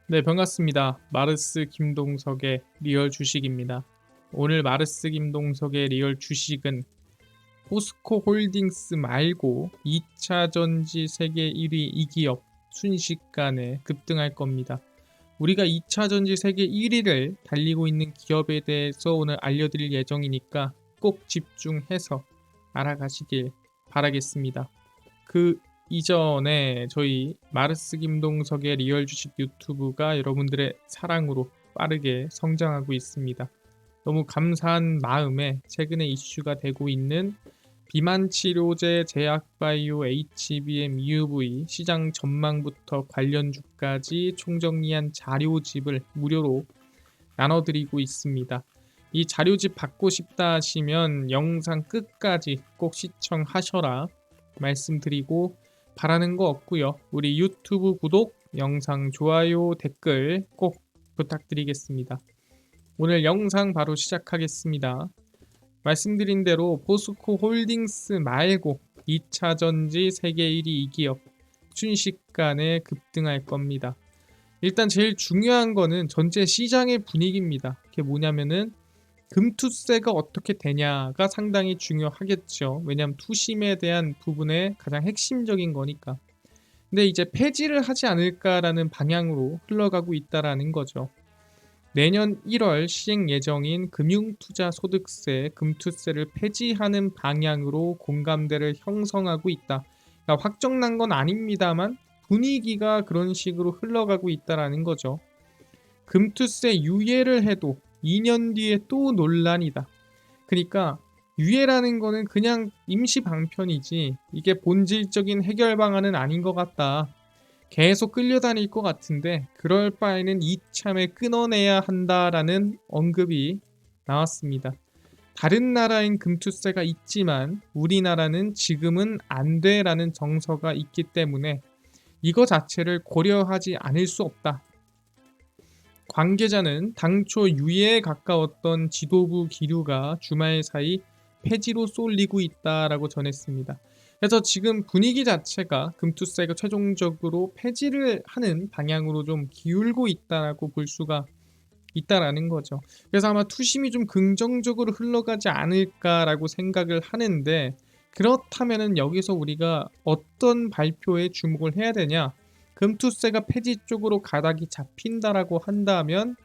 네, 반갑습니다. 마르스 김동석의 리얼 주식입니다. 오늘 마르스 김동석의 리얼 주식은 포스코 홀딩스 말고 2차 전지 세계 1위 이 기업 순식간에 급등할 겁니다. 우리가 2차 전지 세계 1위를 달리고 있는 기업에 대해서 오늘 알려드릴 예정이니까 꼭 집중해서 알아가시길 바라겠습니다. 그 이전에 저희 마르스 김동석의 리얼 주식 유튜브가 여러분들의 사랑으로 빠르게 성장하고 있습니다. 너무 감사한 마음에 최근에 이슈가 되고 있는 비만 치료제 제약바이오 HBM UV 시장 전망부터 관련주까지 총정리한 자료집을 무료로 나눠드리고 있습니다. 이 자료집 받고 싶다 하시면 영상 끝까지 꼭 시청하셔라 말씀드리고, 바라는 거 없고요. 우리 유튜브 구독, 영상 좋아요, 댓글 꼭 부탁드리겠습니다. 오늘 영상 바로 시작하겠습니다. 말씀드린 대로 포스코 홀딩스 말고 2차 전지 세계 1위 이 기업 순식간에 급등할 겁니다. 일단 제일 중요한 거는 전체 시장의 분위기입니다. 그게 뭐냐면은 금투세가 어떻게 되냐가 상당히 중요하겠죠. 왜냐하면 투심에 대한 부분에 가장 핵심적인 거니까. 근데 이제 폐지를 하지 않을까라는 방향으로 흘러가고 있다라는 거죠. 내년 1월 시행 예정인 금융투자소득세, 금투세를 폐지하는 방향으로 공감대를 형성하고 있다. 그러니까 확정난 건 아닙니다만 분위기가 그런 식으로 흘러가고 있다라는 거죠. 금투세 유예를 해도 2년 뒤에 또 논란이다. 그러니까 유예라는 거는 그냥 임시 방편이지 이게 본질적인 해결 방안은 아닌 것 같다. 계속 끌려다닐 것 같은데 그럴 바에는 이참에 끊어내야 한다라는 언급이 나왔습니다. 다른 나라엔 금투세가 있지만 우리나라는 지금은 안 돼라는 정서가 있기 때문에 이거 자체를 고려하지 않을 수 없다. 관계자는 당초 유예에 가까웠던 지도부 기류가 주말 사이 폐지로 쏠리고 있다라고 전했습니다. 그래서 지금 분위기 자체가 금투세가 최종적으로 폐지를 하는 방향으로 좀 기울고 있다라고 볼 수가 있다라는 거죠. 그래서 아마 투심이 좀 긍정적으로 흘러가지 않을까라고 생각을 하는데, 그렇다면은 여기서 우리가 어떤 발표에 주목을 해야 되냐? 금투세가 폐지 쪽으로 가닥이 잡힌다라고 한다면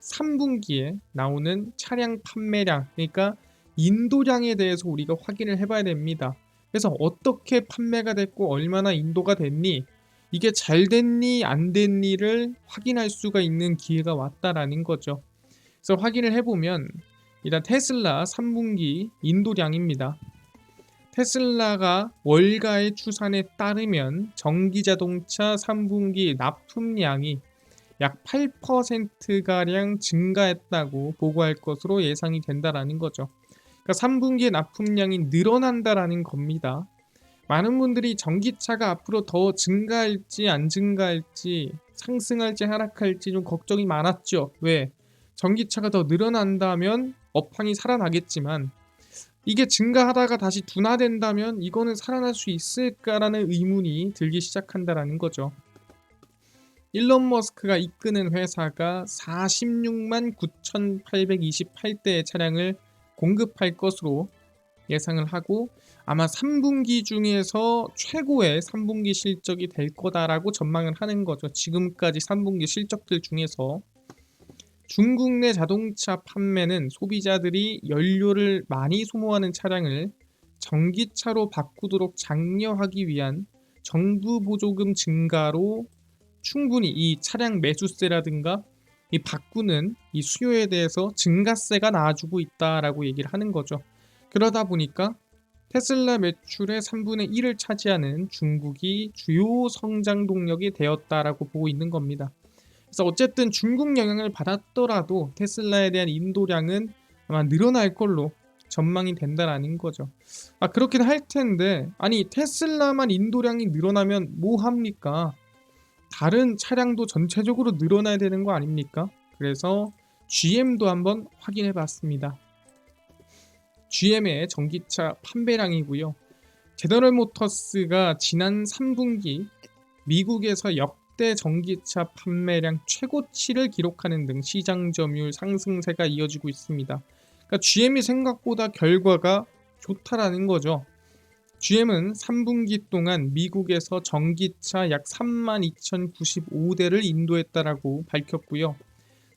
3분기에 나오는 차량 판매량, 그러니까 인도량에 대해서 우리가 확인을 해봐야 됩니다. 그래서 어떻게 판매가 됐고 얼마나 인도가 됐니, 이게 잘 됐니 안 됐니를 확인할 수가 있는 기회가 왔다라는 거죠. 그래서 확인을 해보면 일단 테슬라 3분기 인도량입니다. 테슬라가 월가의 추산에 따르면 전기자동차 3분기 납품량이 약 8%가량 증가했다고 보고할 것으로 예상이 된다라는 거죠. 그러니까 3분기에 납품량이 늘어난다라는 겁니다. 많은 분들이 전기차가 앞으로 더 증가할지 안 증가할지, 상승할지 하락할지 좀 걱정이 많았죠. 왜? 전기차가 더 늘어난다면 업황이 살아나겠지만 이게 증가하다가 다시 둔화된다면 이거는 살아날 수 있을까라는 의문이 들기 시작한다라는 거죠. 일론 머스크가 이끄는 회사가 46만 9,828대의 차량을 공급할 것으로 예상을 하고 아마 3분기 중에서 최고의 3분기 실적이 될 거다라고 전망을 하는 거죠. 지금까지 3분기 실적들 중에서 중국 내 자동차 판매는 소비자들이 연료를 많이 소모하는 차량을 전기차로 바꾸도록 장려하기 위한 정부 보조금 증가로 충분히 이 차량 매수세라든가 이 바꾸는 이 수요에 대해서 증가세가 나와주고 있다라고 얘기를 하는 거죠. 그러다 보니까 테슬라 매출의 3분의 1을 차지하는 중국이 주요 성장 동력이 되었다라고 보고 있는 겁니다. 그래서 어쨌든 중국 영향을 받았더라도 테슬라에 대한 인도량은 아마 늘어날 걸로 전망이 된다라는 거죠. 그렇긴 할 텐데, 아니 테슬라만 인도량이 늘어나면 뭐 합니까? 다른 차량도 전체적으로 늘어나야 되는 거 아닙니까? 그래서 GM도 한번 확인해 봤습니다. GM의 전기차 판매량이고요. 제너럴 모터스가 지난 3분기 미국에서 역대 전기차 판매량 최고치를 기록하는 등 시장 점유율 상승세가 이어지고 있습니다. 그러니까 GM이 생각보다 결과가 좋다라는 거죠. GM은 3분기 동안 미국에서 전기차 약 32,095대를 인도했다라고 밝혔고요.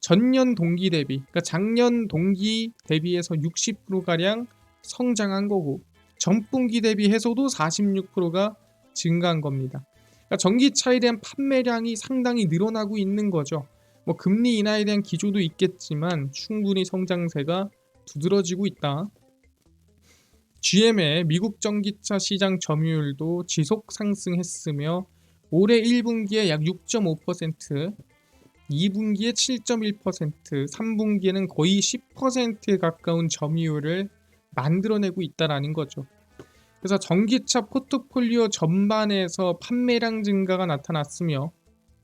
전년 동기 대비, 그러니까 작년 동기 대비해서 60%가량 성장한 거고, 전분기 대비해서도 46%가 증가한 겁니다. 그러니까 전기차에 대한 판매량이 상당히 늘어나고 있는 거죠. 뭐 금리 인하에 대한 기조도 있겠지만 충분히 성장세가 두드러지고 있다. GM의 미국 전기차 시장 점유율도 지속 상승했으며 올해 1분기에 약 6.5%, 2분기에 7.1%, 3분기에는 거의 10%에 가까운 점유율을 만들어내고 있다라는 거죠. 그래서 전기차 포트폴리오 전반에서 판매량 증가가 나타났으며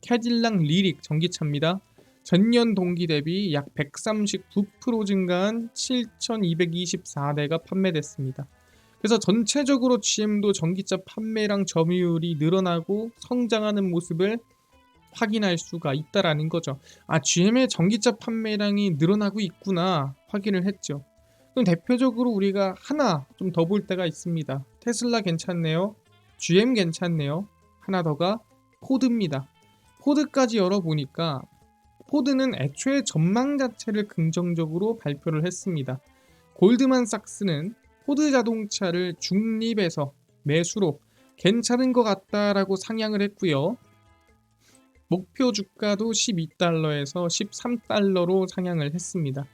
캐딜락 리릭 전기차입니다. 전년 동기 대비 약 139% 증가한 7,224대가 판매됐습니다. 그래서 전체적으로 GM도 전기차 판매량 점유율이 늘어나고 성장하는 모습을 확인할 수가 있다라는 거죠. GM의 전기차 판매량이 늘어나고 있구나 확인을 했죠. 그럼 대표적으로 우리가 하나 좀 더 볼 때가 있습니다. 테슬라 괜찮네요. GM 괜찮네요. 하나 더가 포드입니다. 포드까지 열어보니까 포드는 애초에 전망 자체를 긍정적으로 발표를 했습니다. 골드만삭스는 포드 자동차를 중립에서 매수로 괜찮은 것 같다라고 상향을 했고요. 목표 주가도 12달러에서 13달러로 상향을 했습니다.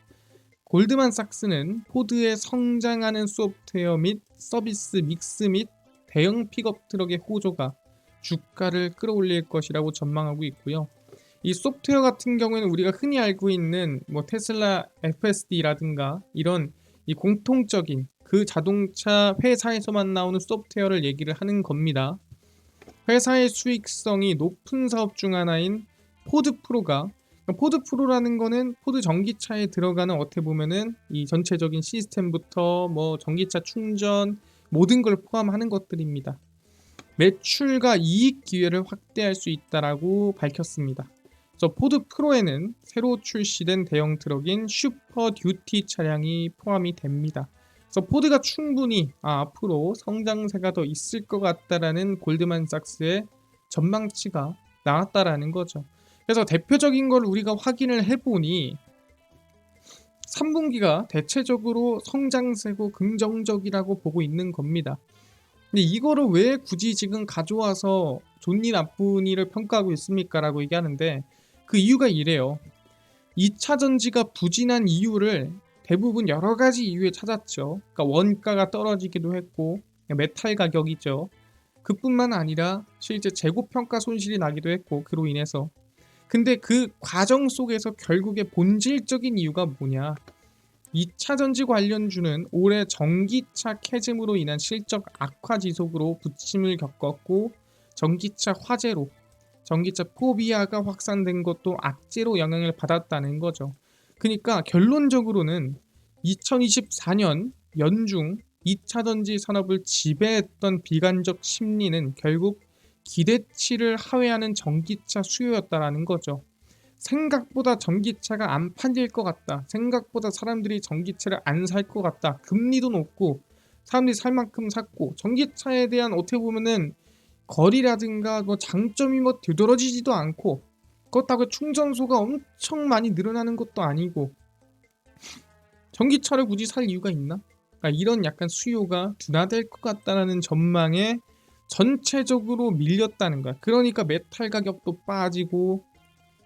골드만삭스는 포드의 성장하는 소프트웨어 및 서비스 믹스 및 대형 픽업 트럭의 호조가 주가를 끌어올릴 것이라고 전망하고 있고요. 이 소프트웨어 같은 경우에는 우리가 흔히 알고 있는 뭐 테슬라 FSD라든가 이런 이 공통적인 그 자동차 회사에서만 나오는 소프트웨어를 얘기를 하는 겁니다. 회사의 수익성이 높은 사업 중 하나인 포드 프로가, 포드 프로라는 거는 포드 전기차에 들어가는 어떻게 보면은 이 전체적인 시스템부터 뭐 전기차 충전 모든 걸 포함하는 것들입니다. 매출과 이익 기회를 확대할 수 있다라고 밝혔습니다. 그래서 포드 프로에는 새로 출시된 대형 트럭인 슈퍼 듀티 차량이 포함이 됩니다. 그래서 포드가 충분히 앞으로 성장세가 더 있을 것 같다라는 골드만삭스의 전망치가 나왔다라는 거죠. 그래서 대표적인 걸 우리가 확인을 해보니 3분기가 대체적으로 성장세고 긍정적이라고 보고 있는 겁니다. 근데 이거를 왜 굳이 지금 가져와서 좋니 나쁘니를 평가하고 있습니까? 라고 얘기하는데 그 이유가 이래요. 2차 전지가 부진한 이유를 대부분 여러 가지 이유에 찾았죠. 그러니까 원가가 떨어지기도 했고 메탈 가격이죠. 그뿐만 아니라 실제 재고평가 손실이 나기도 했고 그로 인해서. 근데 그 과정 속에서 결국에 본질적인 이유가 뭐냐. 2차 전지 관련주는 올해 전기차 캐즘으로 인한 실적 악화 지속으로 부침을 겪었고 전기차 화재로 전기차 포비아가 확산된 것도 악재로 영향을 받았다는 거죠. 그러니까 결론적으로는 2024년 연중 2차 전지 산업을 지배했던 비관적 심리는 결국 기대치를 하회하는 전기차 수요였다라는 거죠. 생각보다 전기차가 안 팔릴 것 같다. 생각보다 사람들이 전기차를 안 살 것 같다. 금리도 높고 사람들이 살 만큼 샀고 전기차에 대한 어떻게 보면은 거리라든가 뭐 장점이 뭐 되돌아지지도 않고 그렇다고 충전소가 엄청 많이 늘어나는 것도 아니고 전기차를 굳이 살 이유가 있나? 그러니까 이런 약간 수요가 둔화될 것 같다는 전망에 전체적으로 밀렸다는 거야. 그러니까 메탈 가격도 빠지고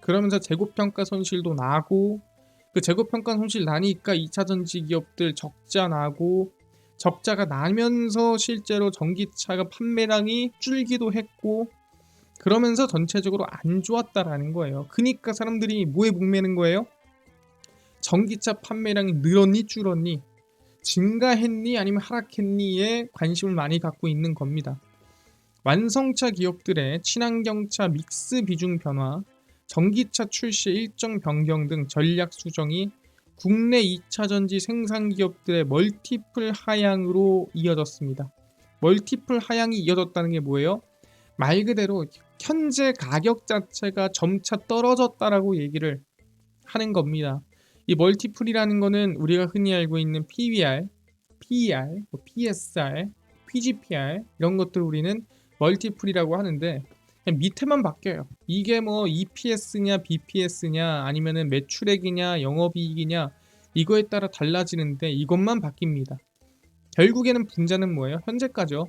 그러면서 재고평가 손실도 나고 그 재고평가 손실 나니까 2차 전지 기업들 적자 나고 적자가 나면서 실제로 전기차가 판매량이 줄기도 했고 그러면서 전체적으로 안 좋았다라는 거예요. 그러니까 사람들이 뭐에 목매는 거예요? 전기차 판매량이 늘었니 줄었니 증가했니 아니면 하락했니에 관심을 많이 갖고 있는 겁니다. 완성차 기업들의 친환경차 믹스 비중 변화, 전기차 출시 일정 변경 등 전략 수정이 국내 2차 전지 생산 기업들의 멀티플 하향으로 이어졌습니다. 멀티플 하향이 이어졌다는 게 뭐예요? 말 그대로 현재 가격 자체가 점차 떨어졌다라고 얘기를 하는 겁니다. 이 멀티플이라는 거는 우리가 흔히 알고 있는 PBR, PER, PSR, PGPR 이런 것들 우리는 멀티플이라고 하는데 그냥 밑에만 바뀌어요. 이게 뭐 EPS냐 BPS냐 아니면은 매출액이냐 영업이익이냐 이거에 따라 달라지는데 이것만 바뀝니다. 결국에는 분자는 뭐예요? 현재가죠.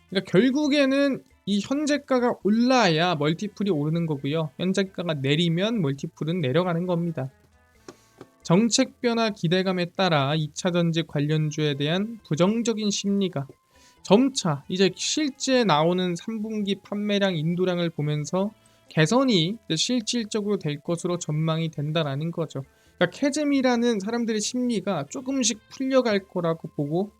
그러니까 결국에는 이 현재가가 올라야 멀티플이 오르는 거고요. 현재가가 내리면 멀티플은 내려가는 겁니다. 정책 변화 기대감에 따라 2차 전지 관련주에 대한 부정적인 심리가 점차 이제 실제 나오는 3분기 판매량 인도량을 보면서 개선이 실질적으로 될 것으로 전망이 된다라는 거죠. 그러니까 캐즘이라는 사람들의 심리가 조금씩 풀려갈 거라고 보고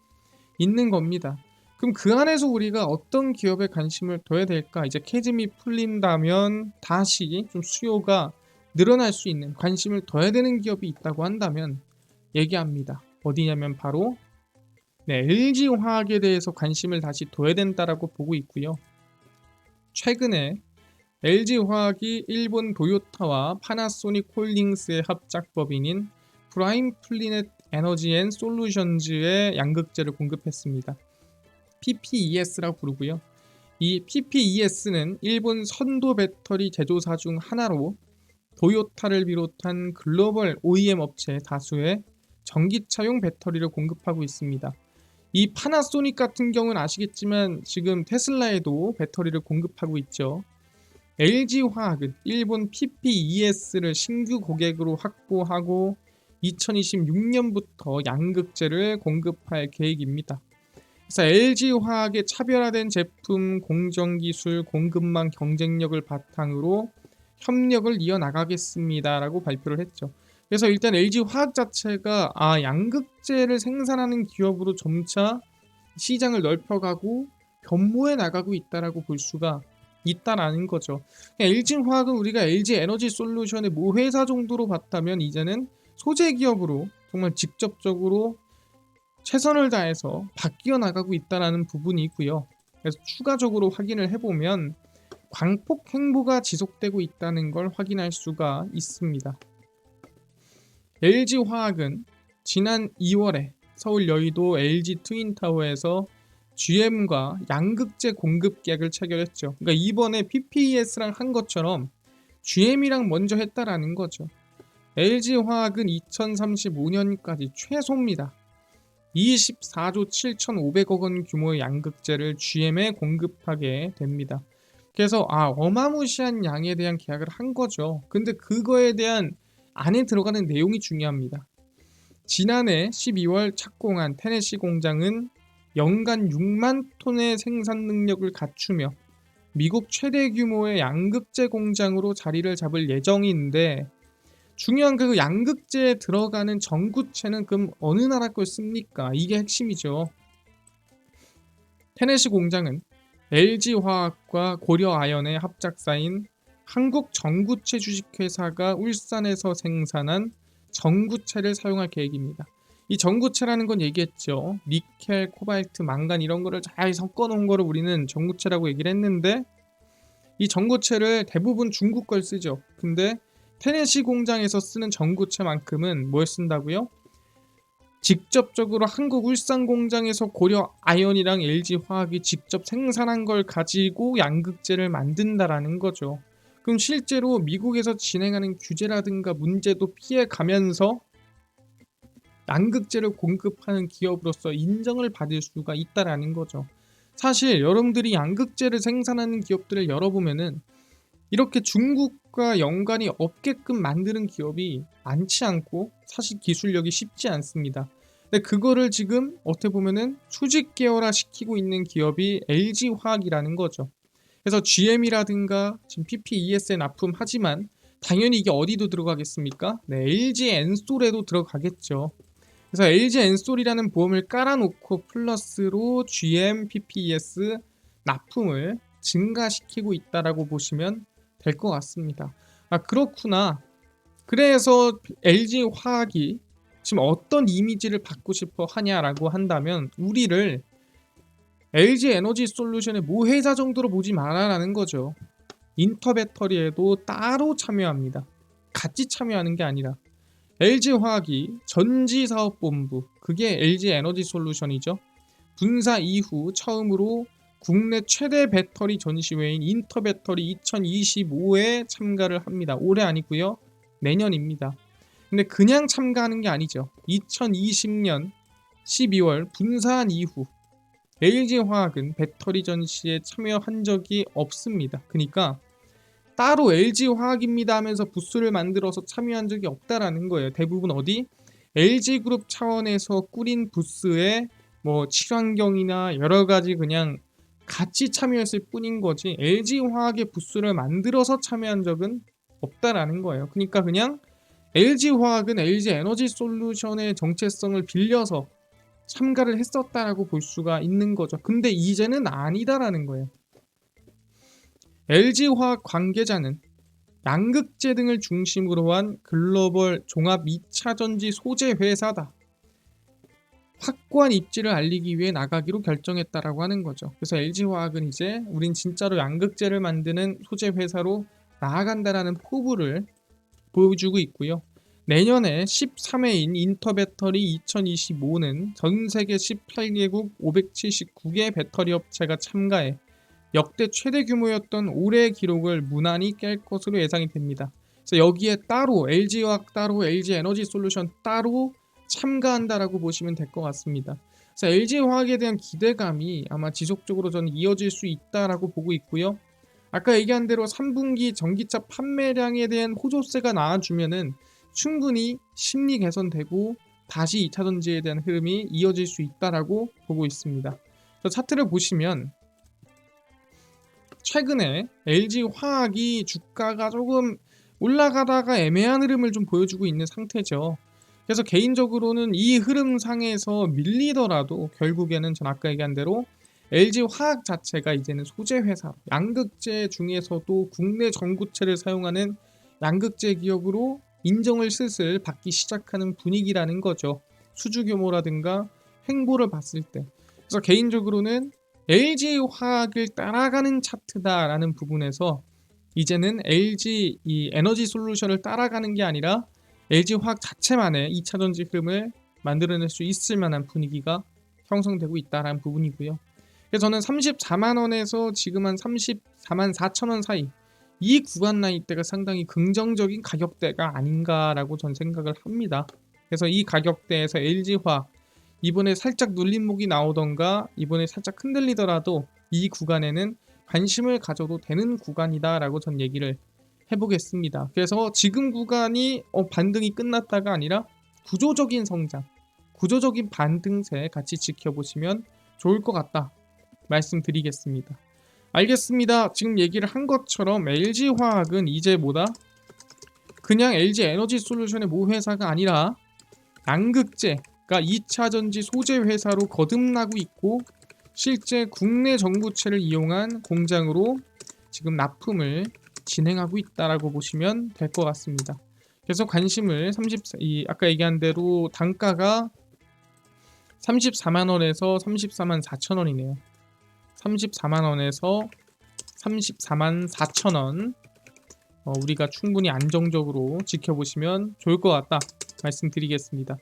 있는 겁니다. 그럼 그 안에서 우리가 어떤 기업에 관심을 둬야 될까? 이제 캐즘이 풀린다면 다시 좀 수요가 늘어날 수 있는 관심을 둬야 되는 기업이 있다고 한다면 얘기합니다. 어디냐면 바로 LG화학에 대해서 관심을 다시 둬야 된다라고 보고 있고요. 최근에 LG화학이 일본 도요타와 파나소닉 홀딩스의 합작법인인 프라임 플리넷 에너지 앤 솔루션즈의 양극재를 공급했습니다. PPES라고 부르고요. 이 PPES는 일본 선도 배터리 제조사 중 하나로 도요타를 비롯한 글로벌 OEM 업체 다수의 전기차용 배터리를 공급하고 있습니다. 이 파나소닉 같은 경우는 아시겠지만 지금 테슬라에도 배터리를 공급하고 있죠. LG화학은 일본 PPES를 신규 고객으로 확보하고 2026년부터 양극재를 공급할 계획입니다. 그래서 LG화학의 차별화된 제품, 공정기술, 공급망 경쟁력을 바탕으로 협력을 이어나가겠습니다라고 발표를 했죠. 그래서 일단 LG화학 자체가 양극재를 생산하는 기업으로 점차 시장을 넓혀가고 변모해 나가고 있다라고 볼 수가 있다라는 거죠. LG화학은 우리가 LG에너지솔루션의 모회사 정도로 봤다면 이제는 소재 기업으로 정말 직접적으로 최선을 다해서 바뀌어 나가고 있다라는 부분이 있고요. 그래서 추가적으로 확인을 해보면 광폭 행보가 지속되고 있다는 걸 확인할 수가 있습니다. LG화학은 지난 2월에 서울 여의도 LG 트윈타워에서 GM과 양극재 공급 계약을 체결했죠. 그러니까 이번에 PPES랑 한 것처럼 GM이랑 먼저 했다라는 거죠. LG화학은 2035년까지 최소입니다. 24조 7,500억 원 규모의 양극재를 GM에 공급하게 됩니다. 그래서 어마무시한 양에 대한 계약을 한 거죠. 근데 그거에 대한 안에 들어가는 내용이 중요합니다. 지난해 12월 착공한 테네시 공장은 연간 6만 톤의 생산 능력을 갖추며 미국 최대 규모의 양극재 공장으로 자리를 잡을 예정인데 중요한 그 양극재에 들어가는 전구체는 그럼 어느 나라 걸 씁니까? 이게 핵심이죠. 테네시 공장은 LG화학과 고려아연의 합작사인 한국전구체 주식회사가 울산에서 생산한 전구체를 사용할 계획입니다. 이 전구체라는 건 얘기했죠. 니켈, 코발트, 망간 이런 거를 잘 섞어 놓은 거를 우리는 전구체라고 얘기를 했는데 이 전구체를 대부분 중국 걸 쓰죠. 근데 테네시 공장에서 쓰는 전구체만큼은 뭘 쓴다고요? 직접적으로 한국 울산 공장에서 고려 아연이랑 LG화학이 직접 생산한 걸 가지고 양극재를 만든다라는 거죠. 그럼 실제로 미국에서 진행하는 규제라든가 문제도 피해가면서 양극재를 공급하는 기업으로서 인정을 받을 수가 있다라는 거죠. 사실 여러분들이 양극재를 생산하는 기업들을 열어보면은 이렇게 중국과 연관이 없게끔 만드는 기업이 많지 않고 사실 기술력이 쉽지 않습니다. 근데 그거를 지금 어떻게 보면은 수직 계열화 시키고 있는 기업이 LG화학이라는 거죠. 그래서 GM이라든가 지금 PPES에 납품하지만 당연히 이게 어디도 들어가겠습니까? LG 엔솔에도 들어가겠죠. 그래서 LG 엔솔이라는 보험을 깔아놓고 플러스로 GM, PPES 납품을 증가시키고 있다라고 보시면 될 것 같습니다. 그렇구나. 그래서 LG화학이 지금 어떤 이미지를 받고 싶어 하냐라고 한다면 우리를 LG 에너지 솔루션의 모회사 정도로 보지 말아라는 거죠. 인터배터리에도 따로 참여합니다. 같이 참여하는 게 아니라 LG화학이 전지사업본부, 그게 LG 에너지 솔루션이죠. 분사 이후 처음으로 국내 최대 배터리 전시회인 인터배터리 2025에 참가를 합니다. 올해 아니고요. 내년입니다. 근데 그냥 참가하는 게 아니죠. 2020년 12월 분사한 이후 LG화학은 배터리 전시에 참여한 적이 없습니다. 그러니까 따로 LG화학입니다 하면서 부스를 만들어서 참여한 적이 없다라는 거예요. 대부분 어디? LG그룹 차원에서 꾸린 부스에 뭐 친환경이나 여러 가지 그냥 같이 참여했을 뿐인 거지 LG화학의 부스를 만들어서 참여한 적은 없다라는 거예요. 그러니까 그냥 LG화학은 LG 에너지 솔루션의 정체성을 빌려서 참가를 했었다라고 볼 수가 있는 거죠. 근데 이제는 아니다라는 거예요. LG화학 관계자는 양극재 등을 중심으로 한 글로벌 종합 2차전지 소재 회사다. 확고한 입지를 알리기 위해 나가기로 결정했다라고 하는 거죠. 그래서 LG화학은 이제 우린 진짜로 양극재를 만드는 소재 회사로 나아간다라는 포부를 보여주고 있고요. 내년에 13회인 인터배터리 2025는 전 세계 18개국 579개 배터리 업체가 참가해 역대 최대 규모였던 올해의 기록을 무난히 깰 것으로 예상이 됩니다. 그래서 여기에 따로 LG화학 따로 LG 에너지 솔루션 따로 참가한다라고 보시면 될 것 같습니다. 그래서 LG화학에 대한 기대감이 아마 지속적으로 저는 이어질 수 있다라고 보고 있고요. 아까 얘기한 대로 3분기 전기차 판매량에 대한 호조세가 나와주면은 충분히 심리 개선되고 다시 2차 전지에 대한 흐름이 이어질 수 있다라고 보고 있습니다. 차트를 보시면 최근에 LG화학이 주가가 조금 올라가다가 애매한 흐름을 좀 보여주고 있는 상태죠. 그래서 개인적으로는 이 흐름상에서 밀리더라도 결국에는 전 아까 얘기한 대로 LG화학 자체가 이제는 소재 회사, 양극재 중에서도 국내 전구체를 사용하는 양극재 기업으로 인정을 슬슬 받기 시작하는 분위기라는 거죠. 수주 규모라든가 횡보를 봤을 때. 그래서 개인적으로는 LG화학을 따라가는 차트다라는 부분에서 이제는 LG 이 에너지 솔루션을 따라가는 게 아니라 LG화학 자체만의 2차전지 흐름을 만들어낼 수 있을 만한 분위기가 형성되고 있다라는 부분이고요. 그래서 저는 34만 원에서 지금 한 34만 4천 원 사이 이 구간 나이대가 상당히 긍정적인 가격대가 아닌가라고 전 생각을 합니다. 그래서 이 가격대에서 LG화학 이번에 살짝 눌림목이 나오던가 이번에 살짝 흔들리더라도 이 구간에는 관심을 가져도 되는 구간이다라고 전 얘기를 해보겠습니다. 그래서 지금 구간이 반등이 끝났다가 아니라 구조적인 성장, 구조적인 반등세 같이 지켜보시면 좋을 것 같다 말씀드리겠습니다. 알겠습니다. 지금 얘기를 한 것처럼 LG화학은 이제 뭐다? 그냥 LG 에너지 솔루션의 모회사가 아니라 양극재가 2차전지 소재 회사로 거듭나고 있고 실제 국내 전구체를 이용한 공장으로 지금 납품을 진행하고 있다라고 보시면 될 것 같습니다. 그래서 관심을 아까 얘기한 대로 단가가 34만 원에서 34만 4천 원이네요. 34만 원에서 34만 4천 원 우리가 충분히 안정적으로 지켜보시면 좋을 것 같다 말씀드리겠습니다.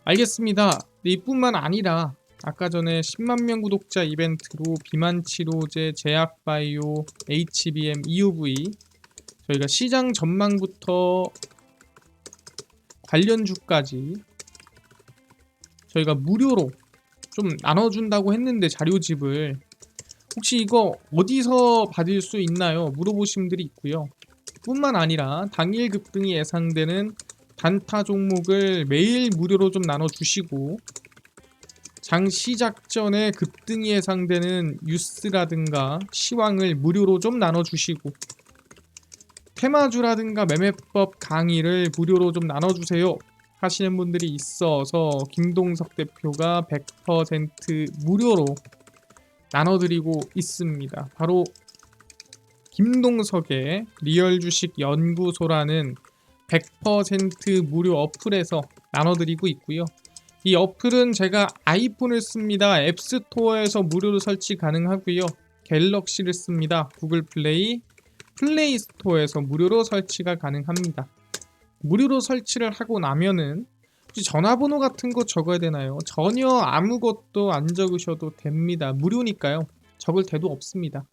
알겠습니다. 이뿐만 아니라 아까 전에 10만 명 구독자 이벤트로 비만 치료제, 제약바이오, HBM, EUV 저희가 시장 전망부터 관련주까지 저희가 무료로 좀 나눠준다고 했는데 자료집을 혹시 이거 어디서 받을 수 있나요? 물어보신 분들이 있고요. 뿐만 아니라 당일 급등이 예상되는 단타 종목을 매일 무료로 좀 나눠주시고 장 시작 전에 급등이 예상되는 뉴스라든가 시황을 무료로 좀 나눠주시고 테마주라든가 매매법 강의를 무료로 좀 나눠주세요 하시는 분들이 있어서 김동석 대표가 100% 무료로 나눠드리고 있습니다. 바로 김동석의 리얼주식 연구소라는 100% 무료 어플에서 나눠드리고 있고요. 이 어플은 제가 아이폰을 씁니다. 앱스토어에서 무료로 설치 가능하고요. 갤럭시를 씁니다. 구글 플레이, 플레이 스토어에서 무료로 설치가 가능합니다. 무료로 설치를 하고 나면은 혹시 전화번호 같은 거 적어야 되나요? 전혀 아무것도 안 적으셔도 됩니다. 무료니까요. 적을 데도 없습니다.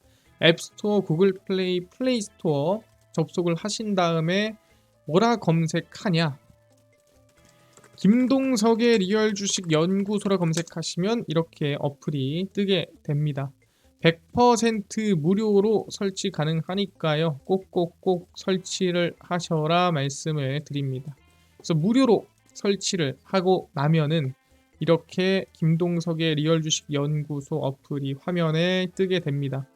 앱스토어, 구글 플레이, 플레이 스토어 접속을 하신 다음에 뭐라 검색하냐? 김동석의 리얼 주식 연구소라 검색하시면 이렇게 어플이 뜨게 됩니다. 100% 무료로 설치 가능하니까요. 꼭꼭꼭 설치를 하셔라 말씀을 드립니다. 그래서 무료로 설치를 하고 나면은 이렇게 김동석의 리얼 주식 연구소 어플이 화면에 뜨게 됩니다.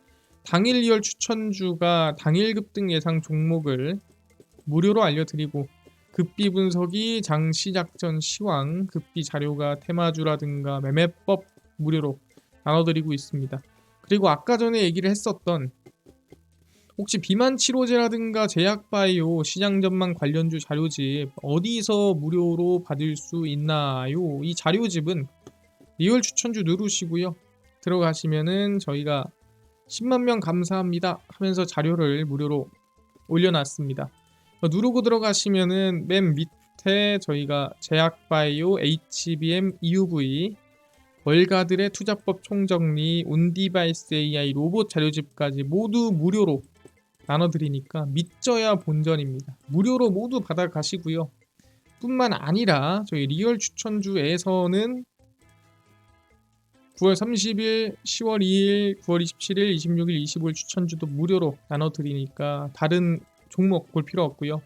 당일 리얼 추천주가 당일 급등 예상 종목을 무료로 알려드리고 급비 분석이 장 시작 전 시황, 급비 자료가 테마주라든가 매매법 무료로 나눠드리고 있습니다. 그리고 아까 전에 얘기를 했었던 혹시 비만 치료제라든가 제약바이오 시장 전망 관련주 자료집 어디서 무료로 받을 수 있나요? 이 자료집은 리얼 추천주 누르시고요. 들어가시면은 저희가 10만 명 감사합니다 하면서 자료를 무료로 올려놨습니다. 누르고 들어가시면은 맨 밑에 저희가 제약바이오, HBM, EUV, 월가들의 투자법 총정리, 온디바이스 AI, 로봇 자료집까지 모두 무료로 나눠드리니까 믿져야 본전입니다. 무료로 모두 받아가시고요. 뿐만 아니라 저희 리얼 추천주에서는 9월 30일, 10월 2일, 9월 27일, 26일, 25일 추천주도 무료로 나눠드리니까 다른 종목 볼 필요 없고요.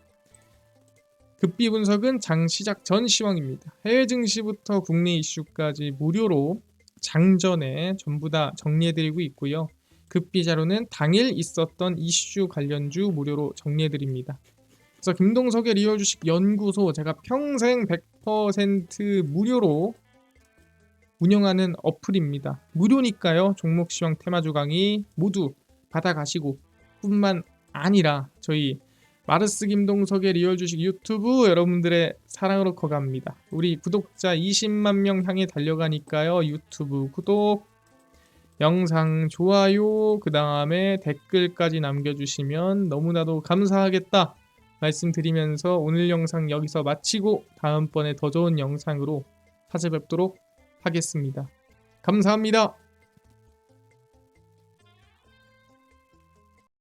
급비 분석은 장 시작 전 시황입니다. 해외 증시부터 국내 이슈까지 무료로 장전에 전부 다 정리해드리고 있고요. 급비 자료는 당일 있었던 이슈 관련주 무료로 정리해드립니다. 그래서 김동석의 리얼 주식 연구소 제가 평생 100% 무료로 운영하는 어플입니다. 무료니까요. 종목 시황 테마주 강의 모두 받아가시고 뿐만 아니라 저희 마르스 김동석의 리얼 주식 유튜브 여러분들의 사랑으로 커갑니다. 우리 구독자 20만 명 향해 달려가니까요. 유튜브 구독, 영상 좋아요, 그 다음에 댓글까지 남겨주시면 너무나도 감사하겠다 말씀드리면서 오늘 영상 여기서 마치고 다음번에 더 좋은 영상으로 찾아뵙도록 하겠습니다. 감사합니다.